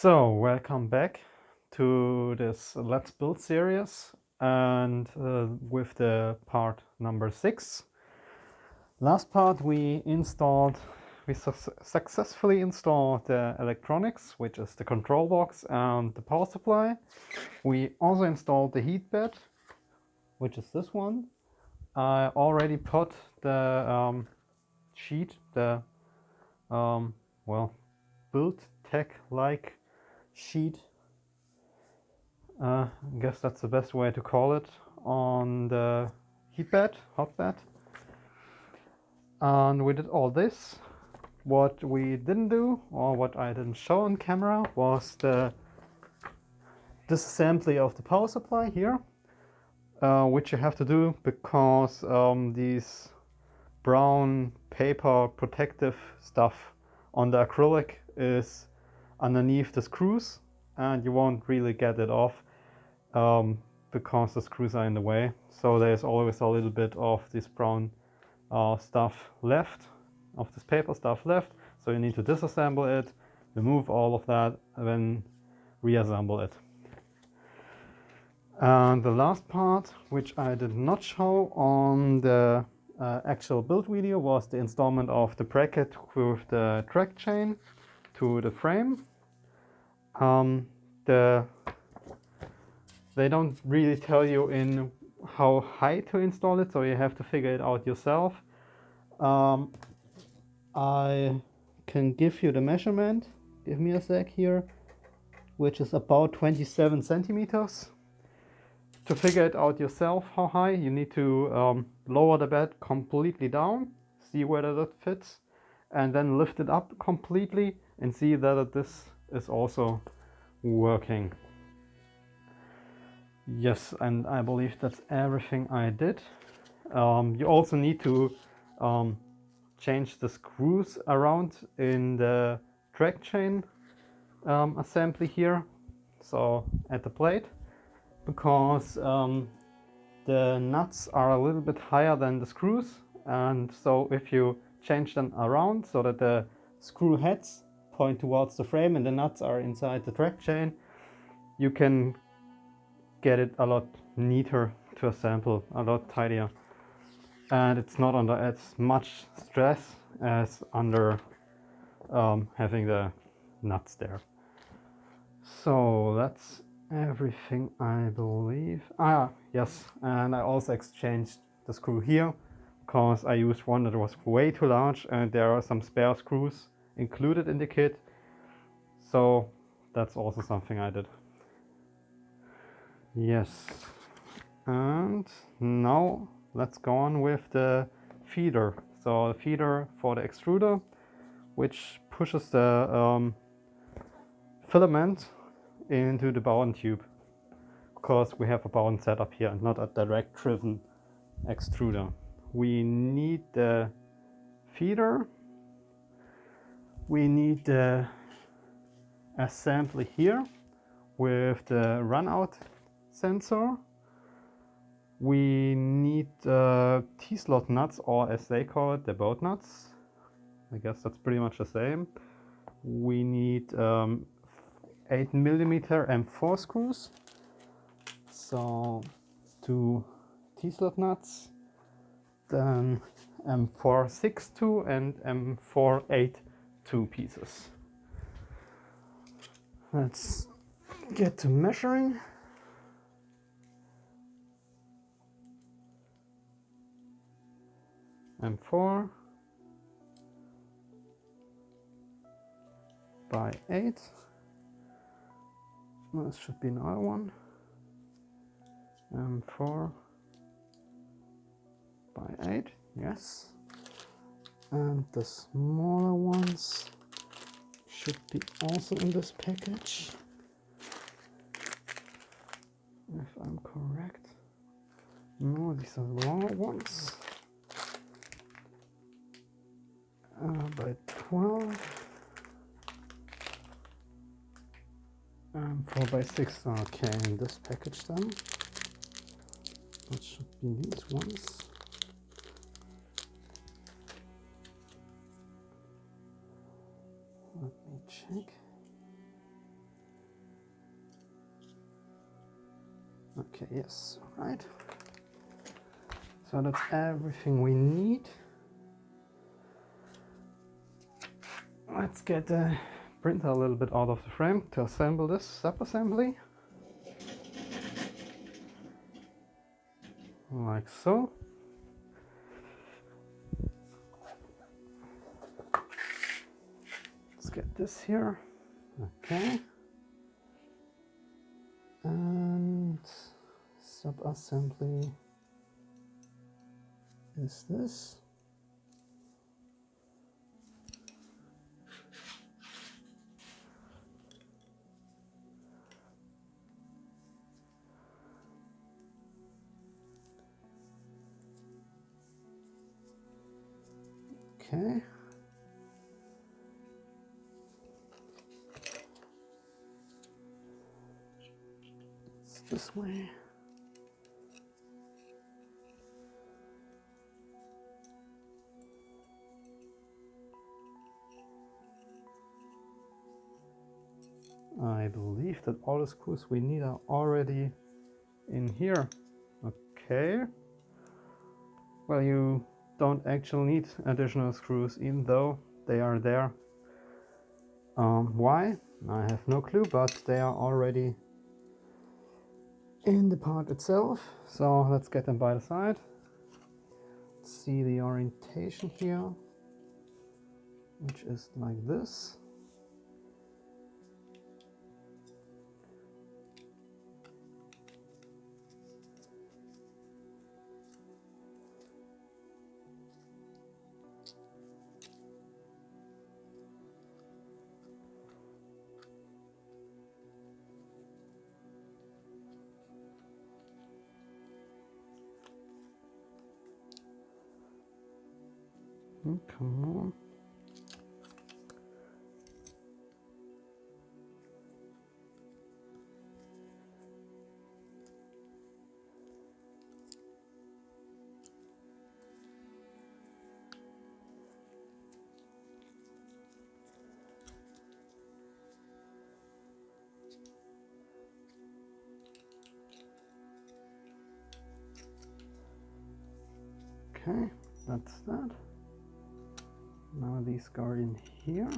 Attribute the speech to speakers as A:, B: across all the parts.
A: So, welcome back to this Let's Build series and with the part number 6. Last part we successfully installed the electronics, which is the control box and the power supply. We also installed the heat bed, which is this one. I already put the sheet, the build tech-like sheet, I guess that's the best way to call it, on the heat bed, hot bed. And we did all this. What we didn't do, or what I didn't show on camera, was the disassembly of the power supply here, which you have to do because these brown paper protective stuff on the acrylic is underneath the screws, and you won't really get it off because the screws are in the way. So there's always a little bit of this brown stuff left, of this paper stuff left. So you need to disassemble it, remove all of that, and then reassemble it. And the last part, which I did not show on the actual build video, was the installment of the bracket with the track chain to the frame. They don't really tell you in how high to install it, so you have to figure it out yourself. I can give you the measurement. Give me a sec here, which is about 27 centimeters. To figure it out yourself how high, you need to lower the bed completely down, see whether that fits, and then lift it up completely and see that this is also working. Yes, and I believe that's everything I did. You also need to change the screws around in the track chain assembly here, so at the plate, because the nuts are a little bit higher than the screws, and so if you change them around so that the screw heads point towards the frame and the nuts are inside the track chain, you can get it a lot neater to assemble, a lot tidier, and it's not under as much stress as under having the nuts there. So that's everything, I believe. Yes, and I also exchanged the screw here because I used one that was way too large, and there are some spare screws included in the kit, so that's also something I did. Yes, and now let's go on with the feeder. So the feeder for the extruder, which pushes the filament into the bound tube, because we have a bound setup here and not a direct driven extruder. We need the feeder, we need the assembly here with the runout sensor. We need T-slot nuts, or as they call it, the bolt nuts. I guess that's pretty much the same. We need 8mm M4 screws. So 2 T-slot nuts, then M462 and M482 pieces. Let's get to measuring. M4 by 8. This should be another one. M4 by 8, yes. And the smaller ones should be also in this package, if I'm correct. No, these are the longer ones. By 12. 4 by 6. Okay, in this package then. That should be these ones. Let me check. Okay, yes, right. So that's everything we need. Let's get the printer a little bit out of the frame to assemble this sub-assembly. Like so. Let's get this here. Okay. And sub-assembly is this. Okay. It's this way. I believe that all the screws we need are already in here. Okay. Well, you don't actually need additional screws, even though they are there. Why? I have no clue, but they are already in the part itself. So let's get them by the side. See the orientation here, which is like this. Come on. Okay, that's that. Now these go in here.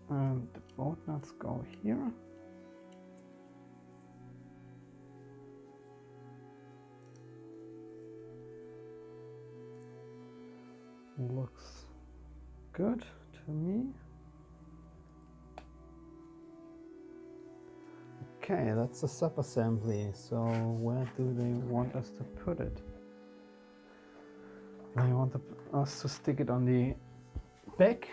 A: And the bolt nuts go here. Looks good to me. Okay, that's the sub-assembly. So where do they want us to put it? They want us to stick it on the back.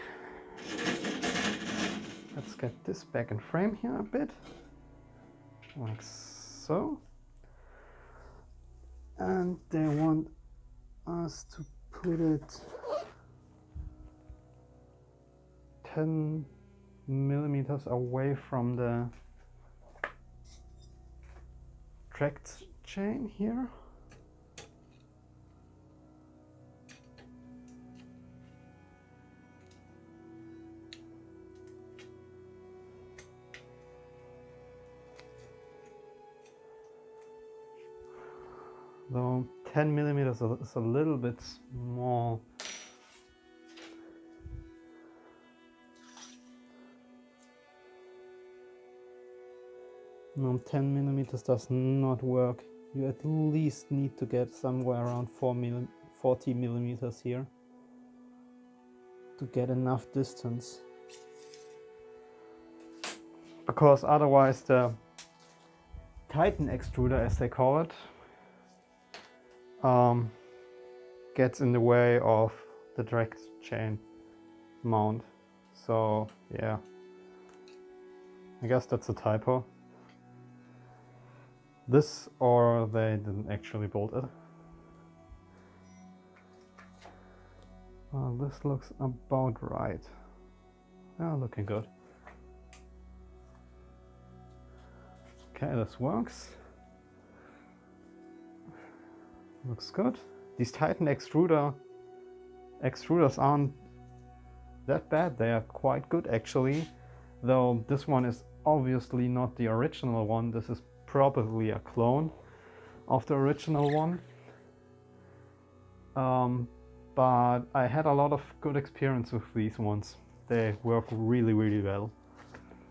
A: Let's get this back in frame here a bit, like so. And they want us to put it 10 millimeters away from the tracked chain here. Though 10 millimeters is a little bit small. No, 10 millimeters does not work. You at least need to get somewhere around 40 millimeters here to get enough distance. Because otherwise the Titan extruder, as they call it, gets in the way of the direct chain mount. So yeah, I guess that's a typo. This, or they didn't actually bolt it. Well, this looks about right. Yeah, looking good. Okay, this works. Looks good. These Titan extruders aren't that bad. They are quite good actually. Though this one is obviously not the original one. This is probably a clone of the original one. But I had a lot of good experience with these ones. They work really, really well,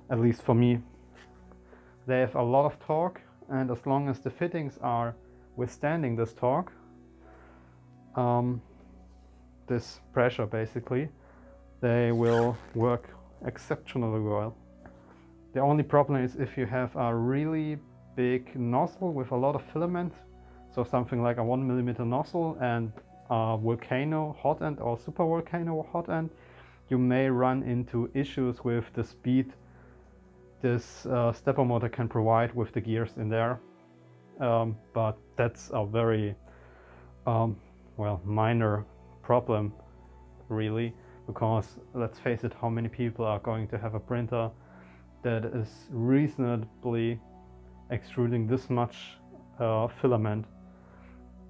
A: at least for me. They have a lot of torque, and as long as the fittings are withstanding this torque, this pressure basically, they will work exceptionally well. The only problem is if you have a really big nozzle with a lot of filament, so something like a 1mm nozzle and a volcano hot end or super volcano hot end, you may run into issues with the speed this stepper motor can provide with the gears in there. But that's a very well, minor problem really, because let's face it, how many people are going to have a printer that is reasonably extruding this much filament,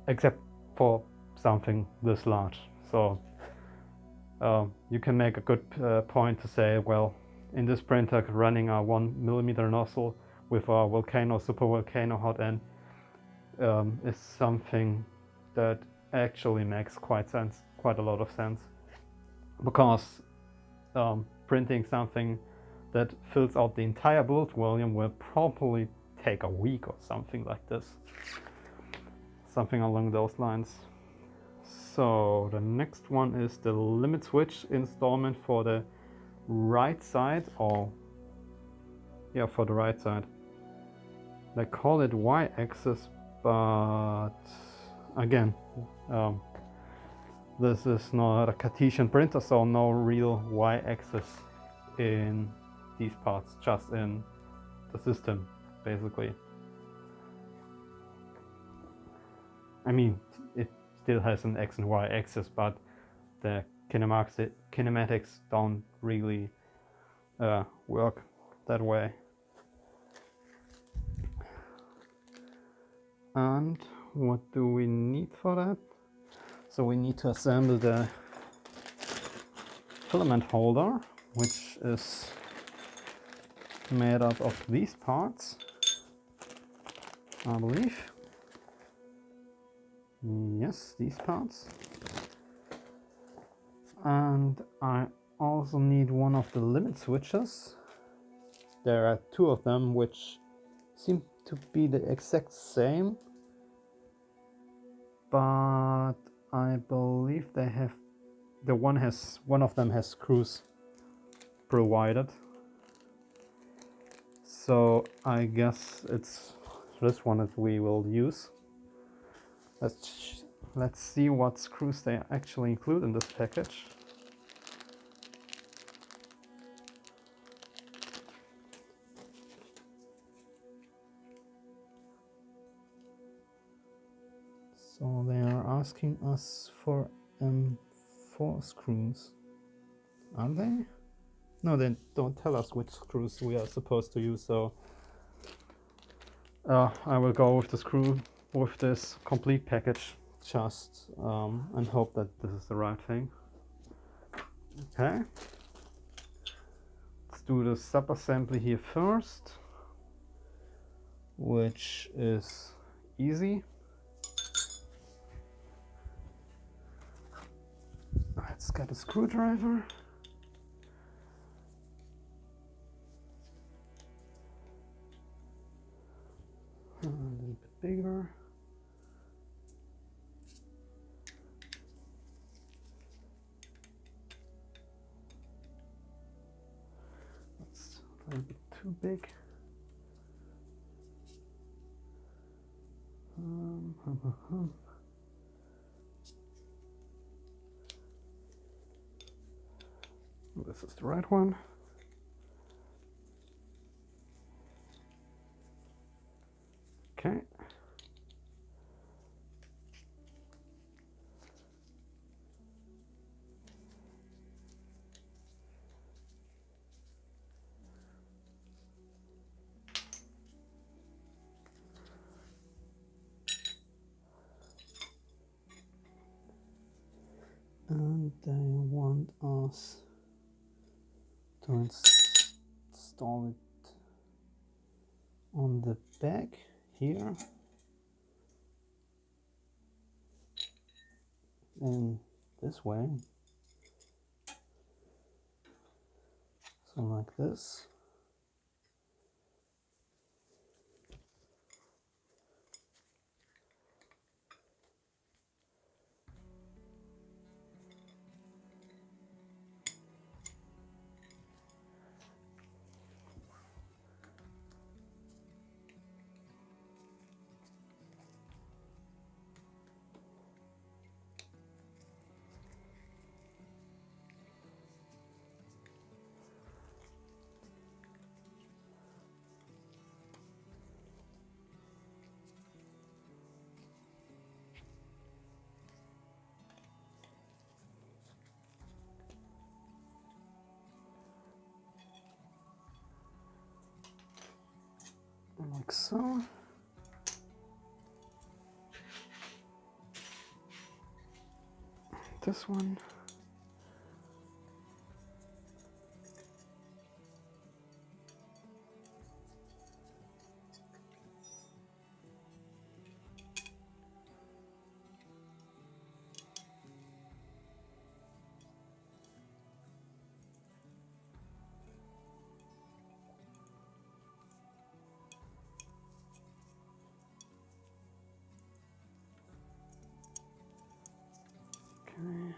A: except for something this large. So you can make a good point to say, well, in this printer running a 1mm nozzle with a volcano, super volcano hot end is something that actually makes quite a lot of sense, because printing something that fills out the entire build volume will probably take a week or something like this, something along those lines. So the next one is the limit switch installment for the right side, or yeah, for the right side. They call it Y-axis, but again, this is not a Cartesian printer, so no real Y-axis in these parts, just in the system basically. I mean, it still has an X and Y axis, but the kinematics don't really work that way. And what do we need for that? So we need to assemble the filament holder, which is made up of these parts, I believe. Yes, these parts. And I also need one of the limit switches. There are two of them which seem to be the exact same, but I believe they have, one of them has screws provided. So I guess it's this one that we will use. Let's see what screws they actually include in this package. So they are asking us for M4 screws. Are they? No, they don't tell us which screws we are supposed to use, so I will go with the screw with this complete package, just and hope that this is the right thing. Okay, let's do the sub-assembly here first, which is easy. Let's get a screwdriver. A little bit bigger. That's a little bit too big. This is the right one. Okay. And they want us to install it on the back here, in this way, so like this. Like so. This one. Okay.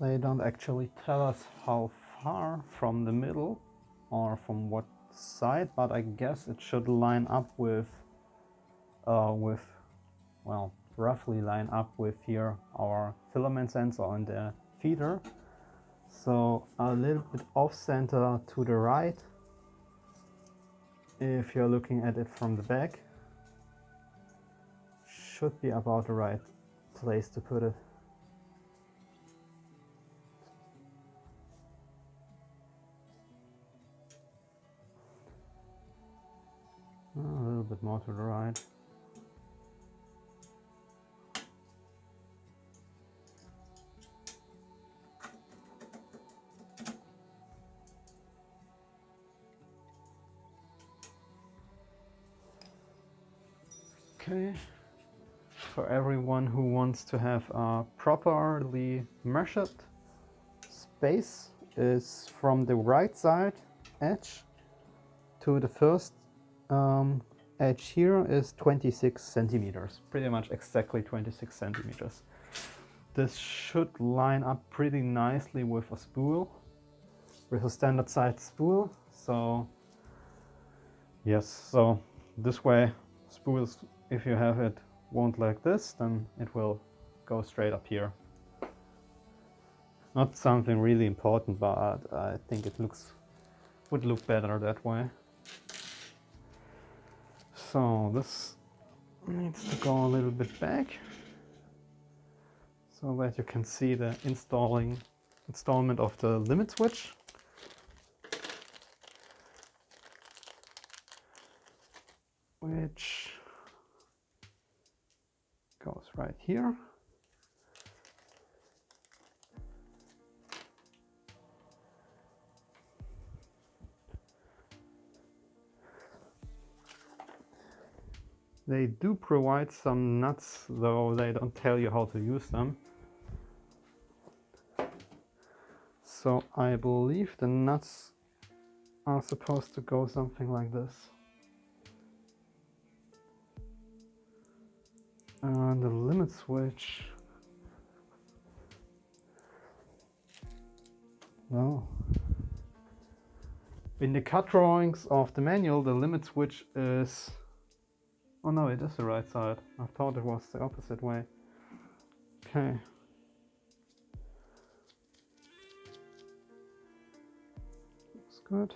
A: They don't actually tell us how far from the middle or from what side, but I guess it should line up with, well, roughly line up with here our filament sensor on the feeder. So a little bit off center to the right, if you're looking at it from the back, should be about the right place to put it. A little bit more to the right. Okay, for everyone who wants to have a properly measured space, is from the right side edge to the first edge here is 26 centimeters, pretty much exactly 26 centimeters. This should line up pretty nicely with a spool, with a standard size spool. So yes, so this way spools, if you have it wound like this, then it will go straight up here. Not something really important, but I think it would look better that way. So this needs to go a little bit back so that you can see the installment of the limit switch. Which goes right here. They do provide some nuts, though they don't tell you how to use them. So I believe the nuts are supposed to go something like this. And the limit switch, well, in the cut drawings of the manual, the limit switch is, oh no, it is the right side. I thought it was the opposite way. Okay. That's good.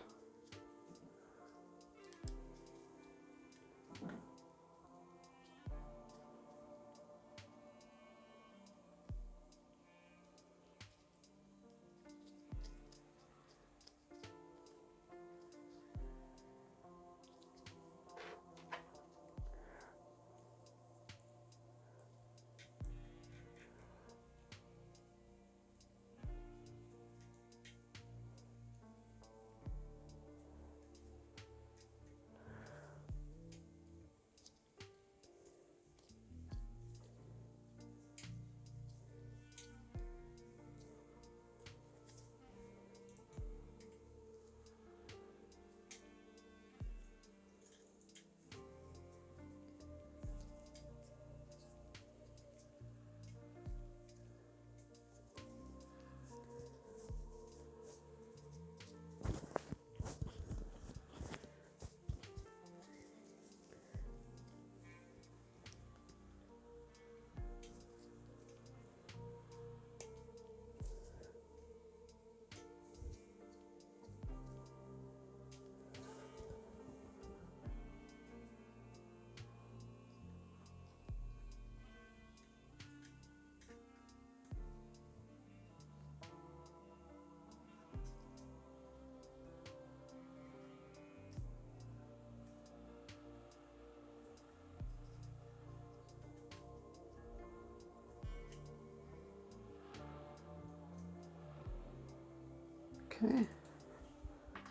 A: Okay,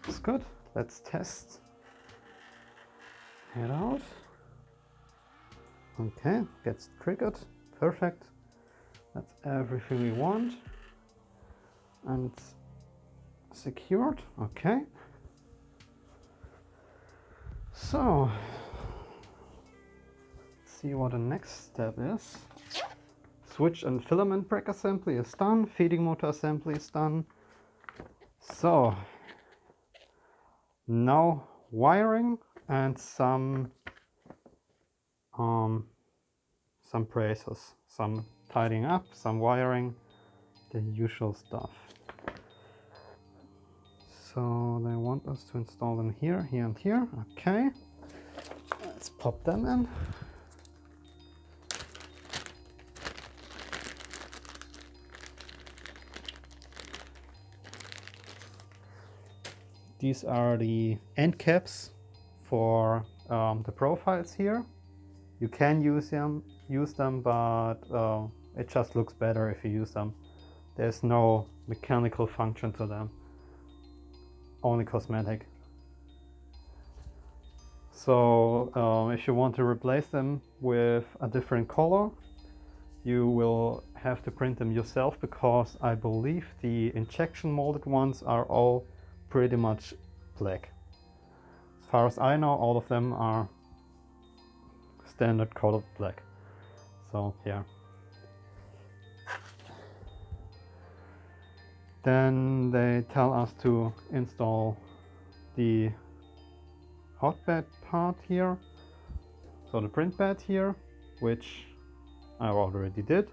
A: that's good. Let's test it out. Okay, gets triggered. Perfect. That's everything we want. And it's secured. Okay. So, let's see what the next step is. Switch and filament break assembly is done. Feeding motor assembly is done. So, now wiring and some braces, some tidying up, some wiring, the usual stuff. So they want us to install them here, here and here. Okay, let's pop them in. These are the end caps for the profiles here. You can use them, but it just looks better if you use them. There's no mechanical function to them, only cosmetic. So if you want to replace them with a different color, you will have to print them yourself, because I believe the injection molded ones are all pretty much black. As far as I know, all of them are standard colored black. So yeah. Then they tell us to install the hotbed part here, so the print bed here, which I already did.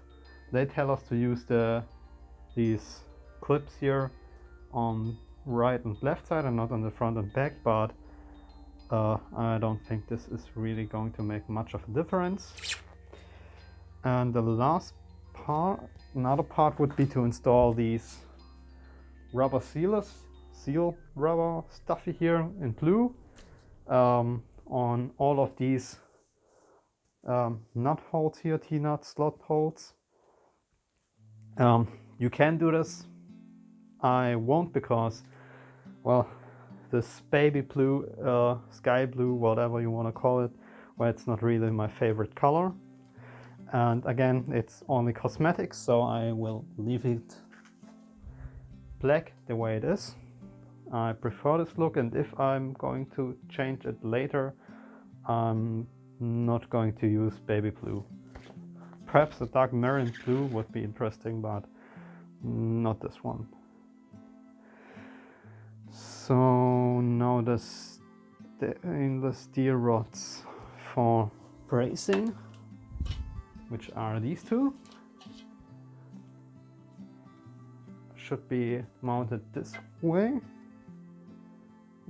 A: They tell us to use these clips here on right and left side and not on the front and back, but I don't think this is really going to make much of a difference. And the last part, another part, would be to install these rubber seal rubber stuffy here in blue on all of these nut holes here, T-nut slot holes. You can do this. I won't, because, well, this baby blue, sky blue, whatever you want to call it, well, it's not really my favorite color. And again, it's only cosmetics, so I will leave it black the way it is. I prefer this look, and if I'm going to change it later, I'm not going to use baby blue. Perhaps a dark maroon blue would be interesting, but not this one. So now the steel rods for bracing, which are these two, should be mounted this way.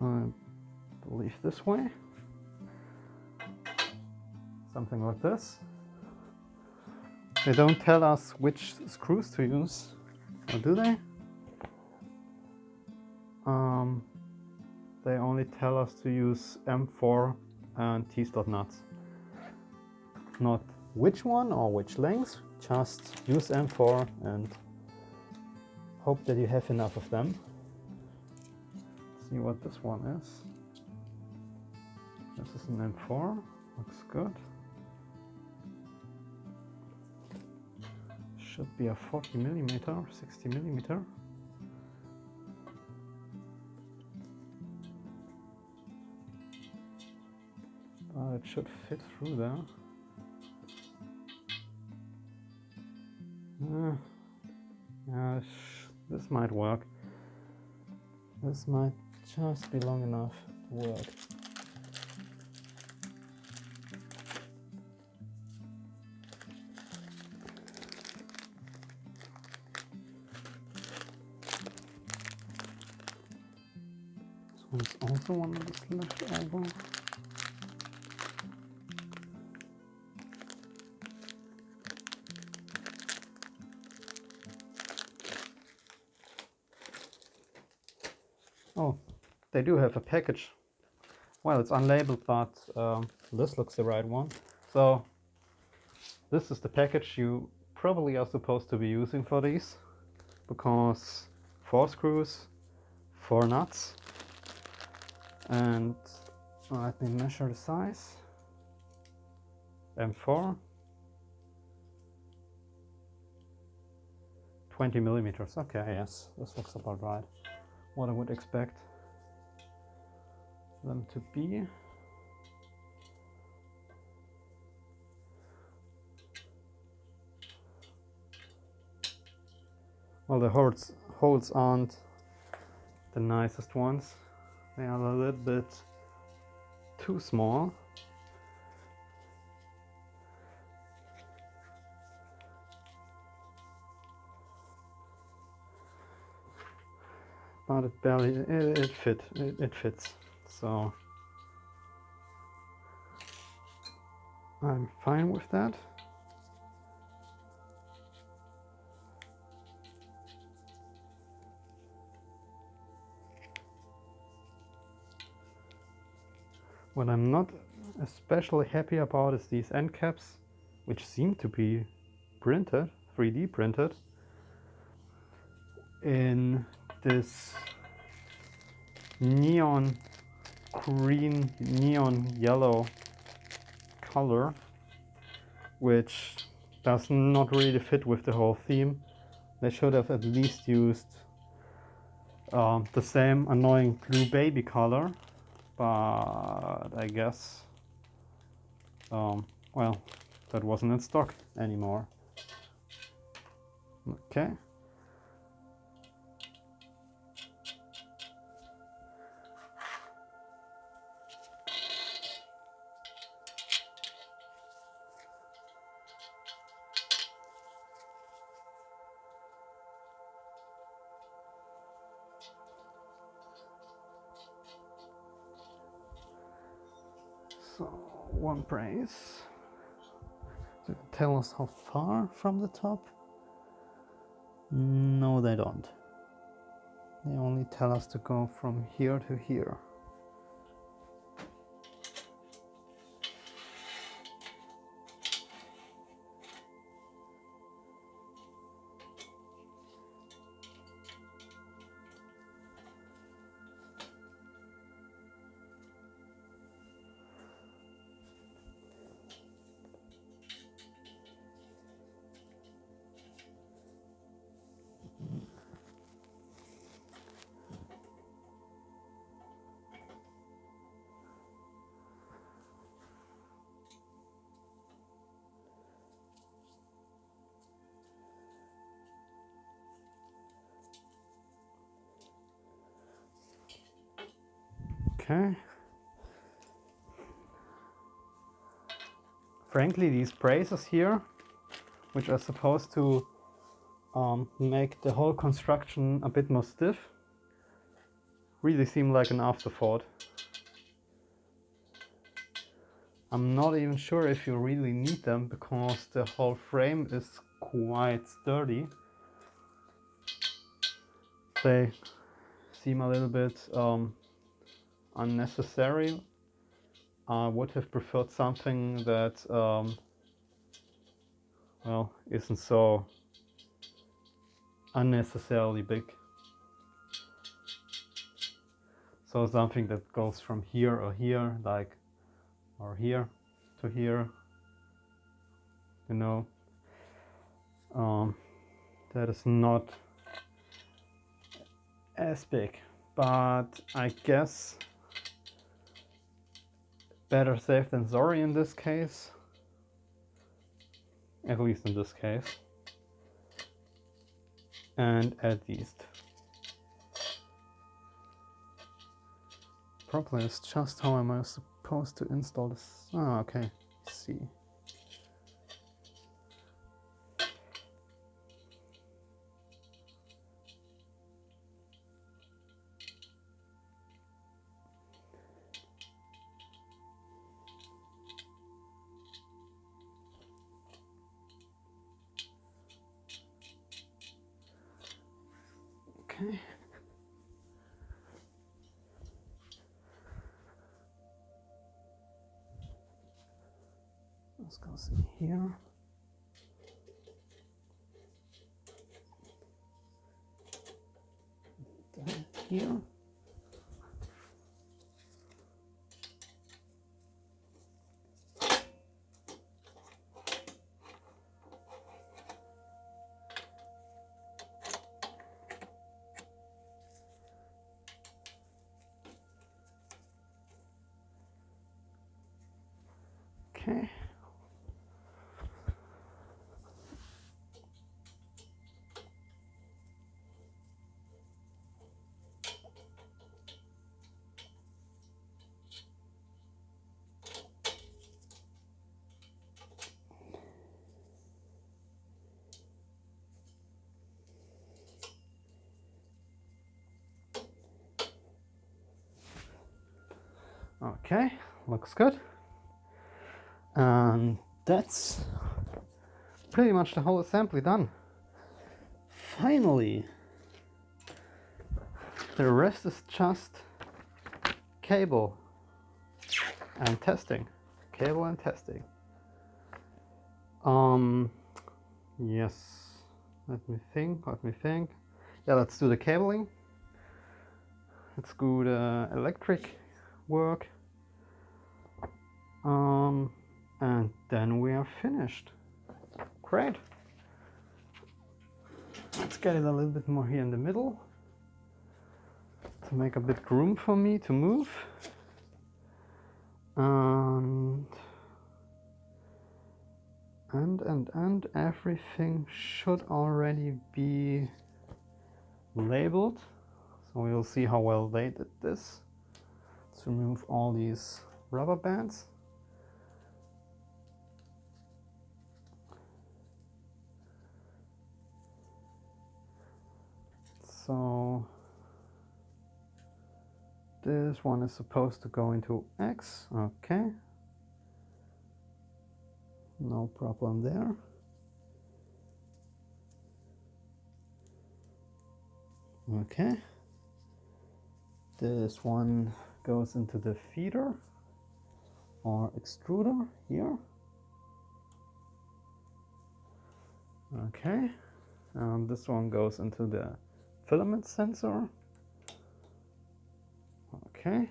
A: I believe this way. Something like this. They don't tell us which screws to use, or do they? They only tell us to use M4 and T-slot nuts. Not which one or which length, just use M4 and hope that you have enough of them. Let's see what this one is. This is an M4, looks good. Should be a 40mm, 60mm. It should fit through there. Yeah, this might work. This might just be long enough to work. This one's also one that is left over. Oh, they do have a package. Well, it's unlabeled, but this looks the right one. So this is the package you probably are supposed to be using for these, because 4 screws, 4 nuts, and let me measure the size. M4, 20 millimeters. Okay, yes, this looks about right. What I would expect them to be. Well, the holes aren't the nicest ones. They are a little bit too small. But it barely, it fits. So I'm fine with that. What I'm not especially happy about is these end caps, which seem to be printed, 3D printed, in this neon green, neon yellow color, which does not really fit with the whole theme. They should have at least used the same annoying blue baby color, but I guess, well, that wasn't in stock anymore. Okay. So, one brace to tell us how far from the top. No, they don't. They only tell us to go from here to here. Okay. Frankly, these braces here, which are supposed to make the whole construction a bit more stiff, really seem like an afterthought. I'm not even sure if you really need them, because the whole frame is quite sturdy. They seem a little bit unnecessary. I would have preferred something that well, isn't so unnecessarily big. So something that goes from here or here, like, or here to here, you know, that is not as big, but I guess better safe than sorry in this case, at least in this case, and at least. Problem is just how am I supposed to install this? Oh, okay, let's see. Okay. This goes in here. Then here. Okay. Okay, looks good. And that's pretty much the whole assembly done. Finally, the rest is just cable and testing. Cable and testing. Yes. Let me think. Yeah, let's do the cabling. Let's do the electric work. And then we are finished. Great. Let's get it a little bit more here in the middle to make a bit room for me to move. And everything should already be labeled. So we'll see how well they did this. Let's remove all these rubber bands. So this one is supposed to go into X, okay. No problem there. Okay. This one goes into the feeder or extruder here. Okay. And this one goes into the filament sensor. Okay.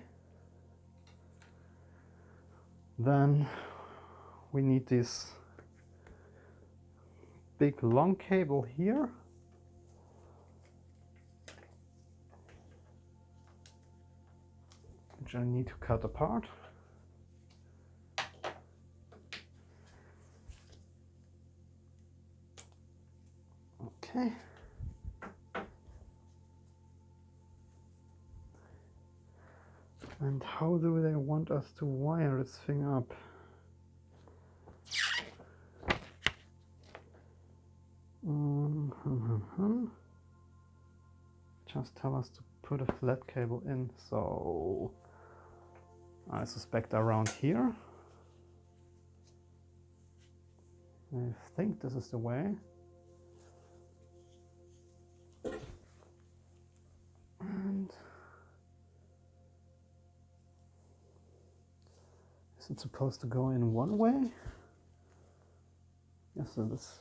A: Then we need this big long cable here. Which I need to cut apart. Okay. And how do they want us to wire this thing up? Just tell us to put a flat cable in, so I suspect around here. I think this is the way. And is it supposed to go in one way? Yes, it is.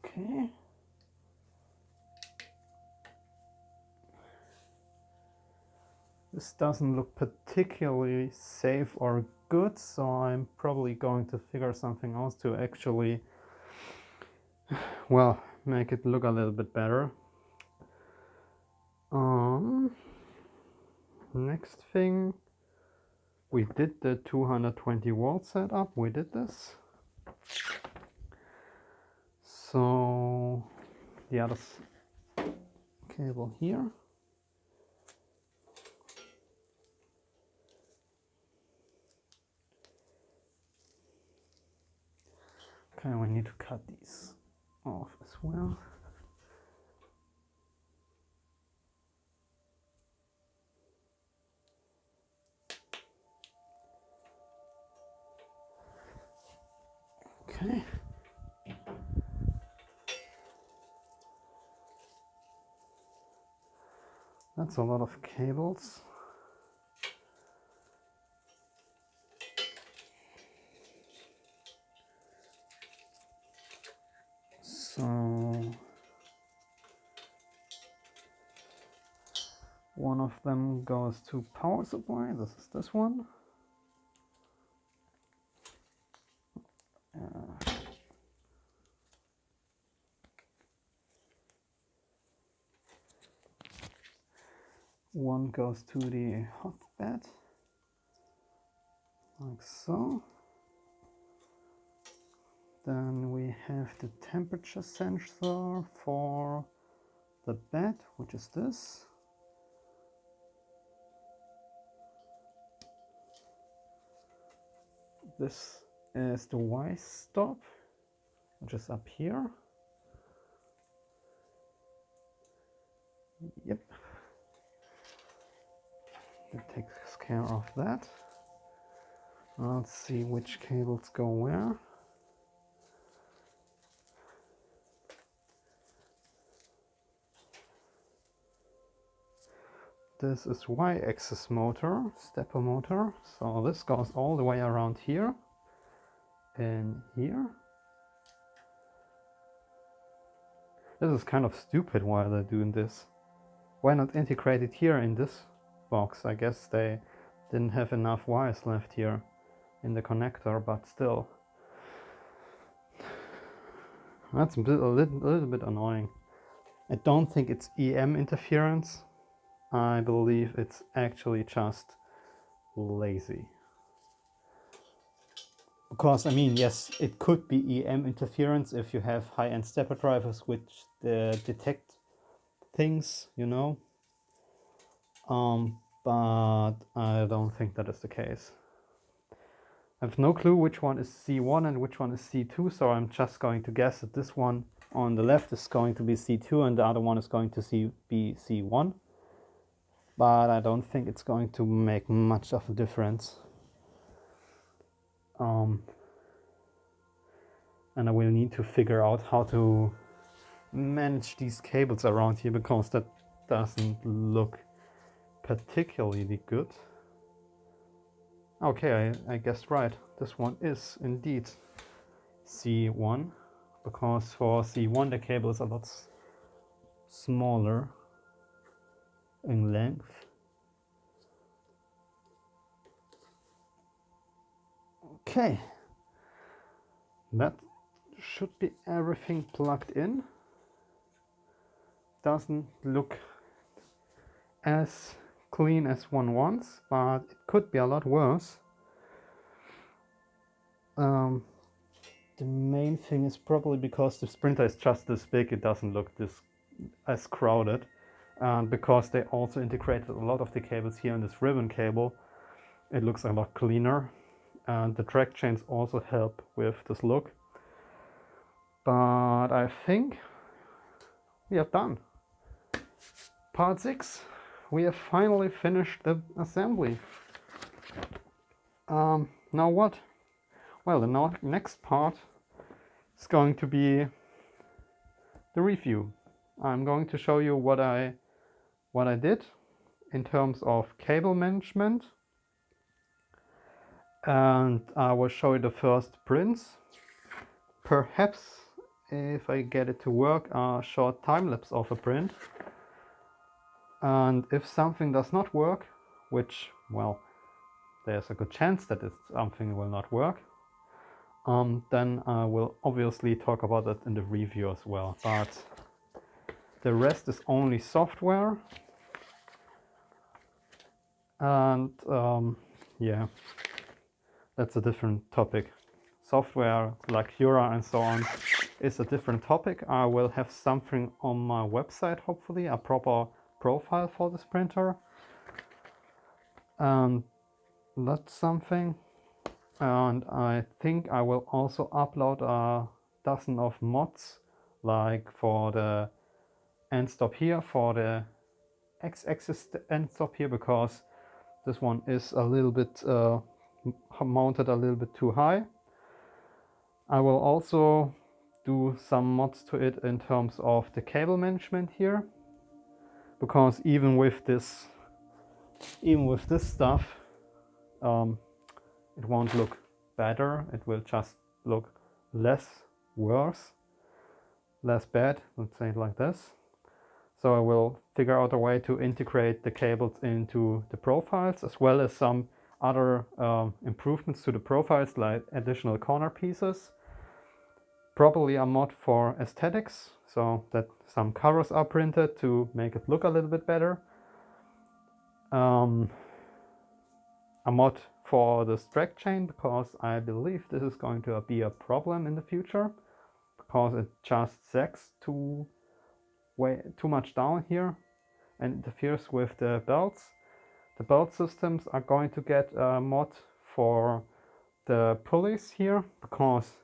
A: Okay. This doesn't look particularly safe or good, so I'm probably going to figure something else to actually, well, make it look a little bit better. Next thing, we did the 220 volt setup. We did this. So the other cable here. Okay, we need to cut these off as well. Okay. That's a lot of cables. So one of them goes to power supply. This is this one. One goes to the hotbed, like so. Then we have the temperature sensor for the bed, which is this. This is the Y stop, which is up here. Yep. It takes care of that. Let's see which cables go where. This is Y-axis motor, stepper motor. So this goes all the way around here and here. This is kind of stupid why they're doing this. Why not integrate it here in this box? I guess they didn't have enough wires left here in the connector, but still. That's a little bit annoying. I don't think it's EM interference. I believe it's actually just lazy. Because, I mean, yes, it could be EM interference if you have high-end stepper drivers which detect things, you know. But I don't think that is the case. I have no clue which one is C1 and which one is C2, so I'm just going to guess that this one on the left is going to be C2 and the other one is going to be C1. But I don't think it's going to make much of a difference. And I will need to figure out how to manage these cables around here, because that doesn't look particularly good. Okay, I guessed right. This one is indeed C1, because for C1 the cable is a lot smaller in length. Okay, that should be everything plugged in. Doesn't look as clean as one wants, but it could be a lot worse. The main thing is probably because the printer is just this big, it doesn't look as crowded. And because they also integrated a lot of the cables here in this ribbon cable, it looks a lot cleaner. And the track chains also help with this look. But I think we have done. Part 6. We have finally finished the assembly. Now what? Well, the next part is going to be the review. I'm going to show you what I did in terms of cable management, and I will show you the first prints. Perhaps, if I get it to work, a short time lapse of a print. And if something does not work, which, well, there's a good chance that something will not work, then I will obviously talk about that in the review as well. But the rest is only software. And yeah, that's a different topic. Software like Cura and so on is a different topic. I will have something on my website, hopefully, a proper profile for this printer. And that's something. And I think I will also upload a dozen of mods, like for the end stop here, for the X-axis end stop here, because this one is a little bit mounted a little bit too high. I will also do some mods to it in terms of the cable management here, because even with this stuff, it won't look better. It will just look less bad, let's say it like this. So I will figure out a way to integrate the cables into the profiles, as well as some other improvements to the profiles, like additional corner pieces. Probably a mod for aesthetics, so that some colors are printed to make it look a little bit better. a mod for this track chain, because I believe this is going to be a problem in the future, because it just sags too much down here and interferes with the belts. The belt systems are going to get a mod for the pulleys here, because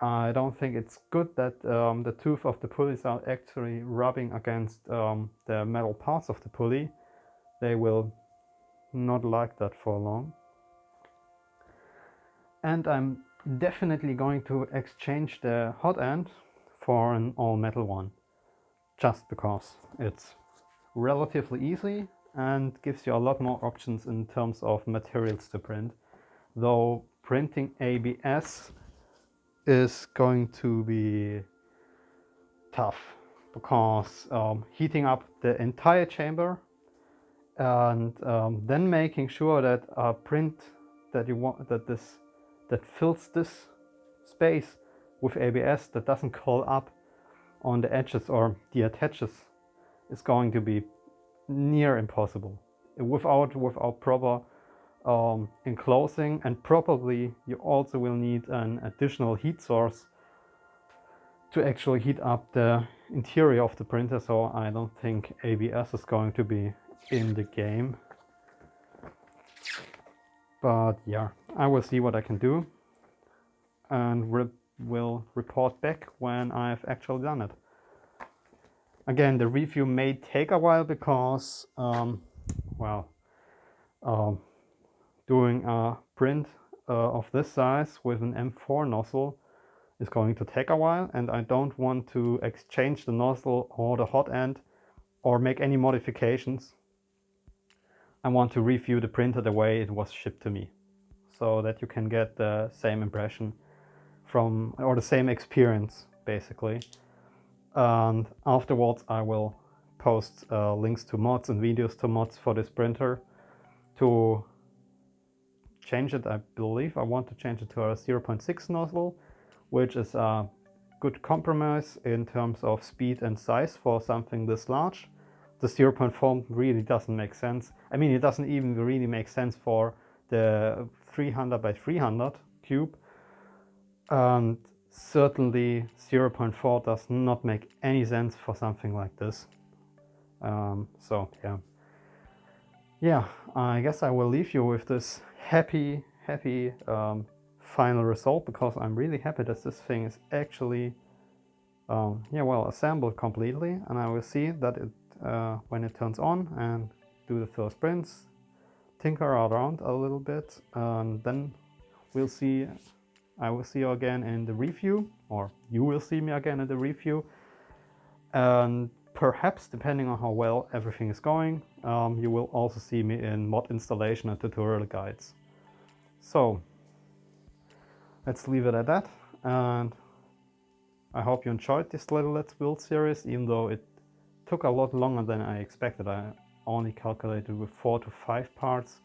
A: I don't think it's good that the tooth of the pulleys are actually rubbing against the metal parts of the pulley. They will not like that for long. And I'm definitely going to exchange the hot end for an all metal one, just because it's relatively easy and gives you a lot more options in terms of materials to print. Though printing ABS is going to be tough, because heating up the entire chamber and then making sure that a print that you want, that fills this space with ABS, that doesn't curl up on the edges or the attaches, is going to be near impossible without proper enclosing. And probably you also will need an additional heat source to actually heat up the interior of the printer, so I don't think ABS is going to be in the game. But yeah, I will see what I can do and will report back when I've actually done it. Again, the review may take a while, because doing a print of this size with an M4 nozzle is going to take a while, and I don't want to exchange the nozzle or the hot end or make any modifications. I want to review the printer the way it was shipped to me, so that you can get the same impression from, or the same experience basically. And afterwards I will post links to mods and videos to mods for this printer to change it. I believe I want to change it to a 0.6 nozzle, which is a good compromise in terms of speed and size for something this large. The 0.4 really doesn't make sense. I mean, it doesn't even really make sense for the 300 by 300 cube. And certainly 0.4 does not make any sense for something like this. So yeah, I guess I will leave you with this happy final result, because I'm really happy that this thing is actually assembled completely. And I will see that it when it turns on and do the first prints, tinker around a little bit, and then we'll see. I will see you again in the review, or you will see me again in the review, and perhaps, depending on how well everything is going, you will also see me in mod installation and tutorial guides. So let's leave it at that, and I hope you enjoyed this little Let's Build series, even though it took a lot longer than I expected. I only calculated with 4 to 5 parts.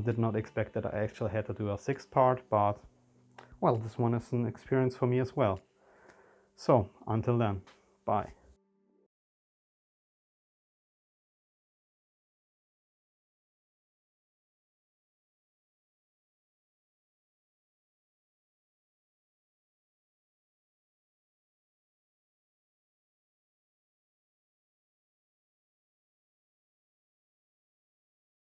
A: Did not expect that I actually had to do a 6th part, but well, this one is an experience for me as well. So until then, bye.